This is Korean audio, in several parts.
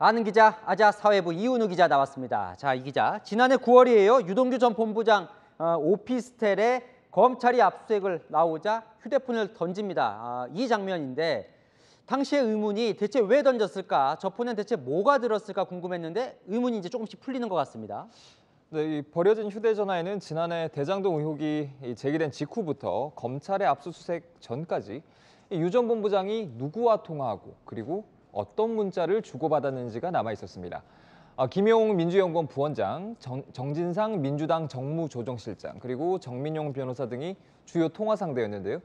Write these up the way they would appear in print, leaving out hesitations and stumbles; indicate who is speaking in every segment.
Speaker 1: 아는 기자, 아자 사회부 이은우 기자 나왔습니다. 자, 이 기자, 지난해 9월이에요. 유동규 전 본부장 오피스텔에 검찰이 압수수색을 나오자 휴대폰을 던집니다. 이 장면인데 당시의 의문이 대체 왜 던졌을까? 저 폰엔 대체 뭐가 들었을까 궁금했는데 의문이 이제 조금씩 풀리는 것 같습니다.
Speaker 2: 네, 이 버려진 휴대전화에는 지난해 대장동 의혹이 제기된 직후부터 검찰의 압수수색 전까지 유 전 본부장이 누구와 통화하고 그리고 어떤 문자를 주고받았는지가 남아 있었습니다. 김용 민주연구원 부원장, 정진상 민주당 정무조정실장, 그리고 정민용 변호사 등이 주요 통화 상대였는데요.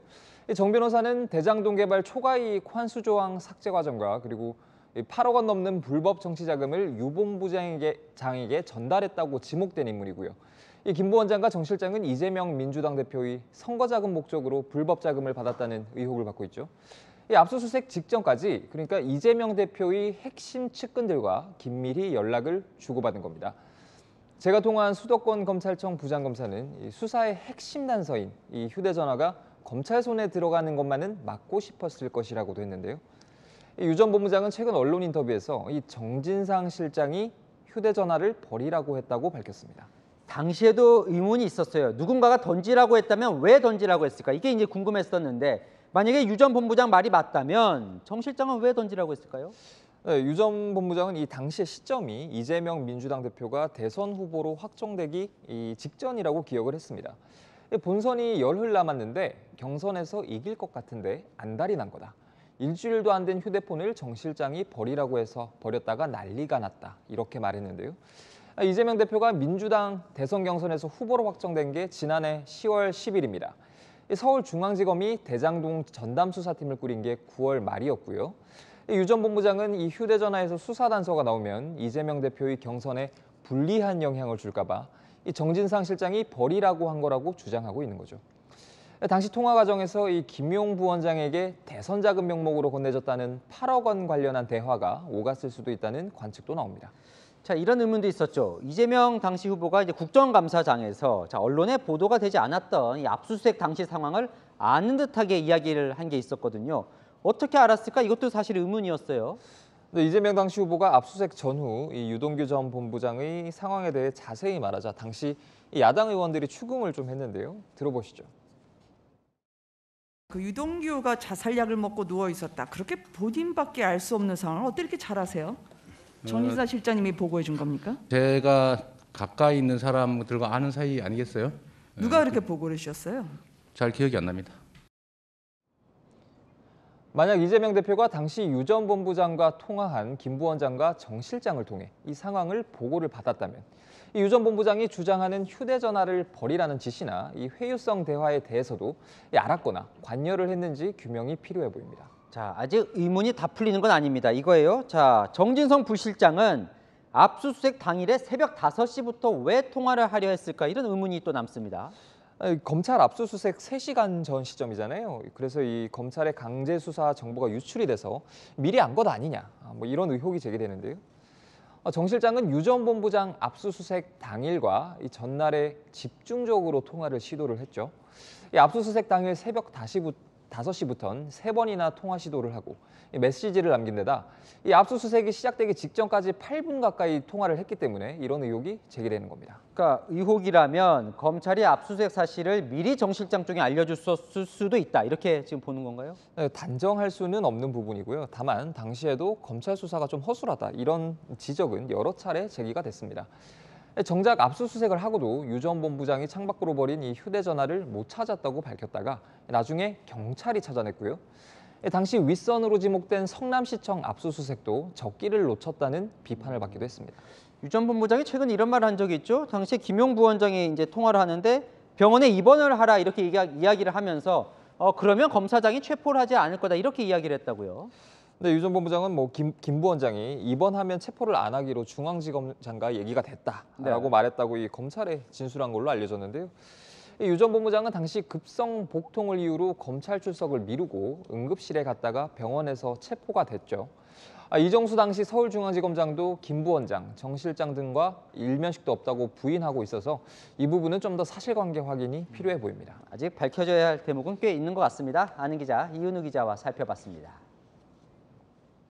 Speaker 2: 정 변호사는 대장동 개발 초과이익 환수 조항 삭제 과정과 그리고 8억 원 넘는 불법 정치 자금을 유 본부장에게 전달했다고 지목된 인물이고요. 김 부원장과 정 실장은 이재명 민주당 대표의 선거 자금 목적으로 불법 자금을 받았다는 의혹을 받고 있죠. 압수수색 직전까지 그러니까 이재명 대표의 핵심 측근들과 긴밀히 연락을 주고받은 겁니다. 제가 통화한 수도권 검찰청 부장검사는 수사의 핵심 단서인 이 휴대전화가 검찰 손에 들어가는 것만은 막고 싶었을 것이라고도 했는데요. 유 전 본부장은 최근 언론 인터뷰에서 이 정진상 실장이 휴대전화를 버리라고 했다고 밝혔습니다.
Speaker 1: 당시에도 의문이 있었어요. 누군가가 던지라고 했다면 왜 던지라고 했을까? 이게 이제 궁금했었는데 만약에 유 전 본부장 말이 맞다면 정 실장은 왜 던지라고 했을까요?
Speaker 2: 네, 유 전 본부장은 이 당시의 시점이 이재명 민주당 대표가 대선 후보로 확정되기 직전이라고 기억을 했습니다. 본선이 열흘 남았는데 경선에서 이길 것 같은데 안달이 난 거다. 일주일도 안 된 휴대폰을 정 실장이 버리라고 해서 버렸다가 난리가 났다. 이렇게 말했는데요. 이재명 대표가 민주당 대선 경선에서 후보로 확정된 게 지난해 10월 10일입니다. 서울중앙지검이 대장동 전담수사팀을 꾸린 게 9월 말이었고요. 유 전 본부장은 이 휴대전화에서 수사 단서가 나오면 이재명 대표의 경선에 불리한 영향을 줄까 봐 이 정진상 실장이 버리라고 한 거라고 주장하고 있는 거죠. 당시 통화 과정에서 이 김용 부원장에게 대선 자금 명목으로 건네졌다는 8억 원 관련한 대화가 오갔을 수도 있다는 관측도 나옵니다.
Speaker 1: 자, 이런 의문도 있었죠. 이재명 당시 후보가 이제 국정감사장에서 언론에 보도가 되지 않았던 이 압수수색 당시 상황을 아는 듯하게 이야기를 한 게 있었거든요. 어떻게 알았을까? 이것도 사실 의문이었어요.
Speaker 2: 네, 이재명 당시 후보가 압수수색 전후 이 유동규 전 본부장의 상황에 대해 자세히 말하자 당시 이 야당 의원들이 추궁을 좀 했는데요. 들어보시죠.
Speaker 3: 그 유동규가 자살약을 먹고 누워 있었다. 그렇게 본인밖에 알 수 없는 상황을 어떻게 이렇게 잘 아세요? 정진상 실장님이 보고해 준 겁니까?
Speaker 4: 제가 가까이 있는 사람들과 아는 사이 아니겠어요?
Speaker 3: 누가 그렇게 보고를 주셨어요?
Speaker 4: 잘 기억이 안 납니다.
Speaker 2: 만약 이재명 대표가 당시 유 전 본부장과 통화한 김 부원장과 정 실장을 통해 이 상황을 보고를 받았다면 유 전 본부장이 주장하는 휴대전화를 버리라는 지시나 이 회유성 대화에 대해서도 알았거나 관여를 했는지 규명이 필요해 보입니다.
Speaker 1: 자, 아직 의문이 다 풀리는 건 아닙니다. 이거예요. 자, 정진성 부실장은 압수수색 당일에 새벽 5시부터 왜 통화를 하려 했을까? 이런 의문이 또 남습니다.
Speaker 2: 검찰 압수수색 3시간 전 시점이잖아요. 그래서 이 검찰의 강제 수사 정보가 유출이 돼서 미리 안 것 아니냐, 뭐 이런 의혹이 제기되는데요. 정 실장은 유 전 본부장 압수수색 당일과 이 전날에 집중적으로 통화를 시도를 했죠. 이 압수수색 당일 새벽 5시부터는 3번이나 통화 시도를 하고 메시지를 남긴 데다 이 압수수색이 시작되기 직전까지 8분 가까이 통화를 했기 때문에 이런 의혹이 제기되는 겁니다.
Speaker 1: 그러니까 의혹이라면 검찰이 압수수색 사실을 미리 정 실장 쪽에 알려줬을 수도 있다. 이렇게 지금 보는 건가요?
Speaker 2: 네, 단정할 수는 없는 부분이고요. 다만 당시에도 검찰 수사가 좀 허술하다. 이런 지적은 여러 차례 제기가 됐습니다. 정작 압수수색을 하고도 유 전 본부장이 창밖으로 버린 이 휴대전화를 못 찾았다고 밝혔다가 나중에 경찰이 찾아냈고요. 당시 윗선으로 지목된 성남시청 압수수색도 적기를 놓쳤다는 비판을 받기도 했습니다.
Speaker 1: 유 전 본부장이 최근 이런 말을 한 적이 있죠. 당시에 김용 부원장이 이제 통화를 하는데 병원에 입원을 하라 이렇게 이야기를 하면서 그러면 검사장이 체포를 하지 않을 거다 이렇게 이야기를 했다고요.
Speaker 2: 네, 유 전 본부장은 뭐 김 부원장이 입원하면 체포를 안 하기로 중앙지검장과 얘기가 됐다라고 말했다고 이 검찰에 진술한 걸로 알려졌는데요. 유 전 본부장은 당시 급성 복통을 이유로 검찰 출석을 미루고 응급실에 갔다가 병원에서 체포가 됐죠. 이정수 당시 서울중앙지검장도 김 부원장, 정 실장 등과 일면식도 없다고 부인하고 있어서 이 부분은 좀 더 사실관계 확인이 필요해 보입니다.
Speaker 1: 아직 밝혀져야 할 대목은 꽤 있는 것 같습니다. 아는 기자 이은우 기자와 살펴봤습니다.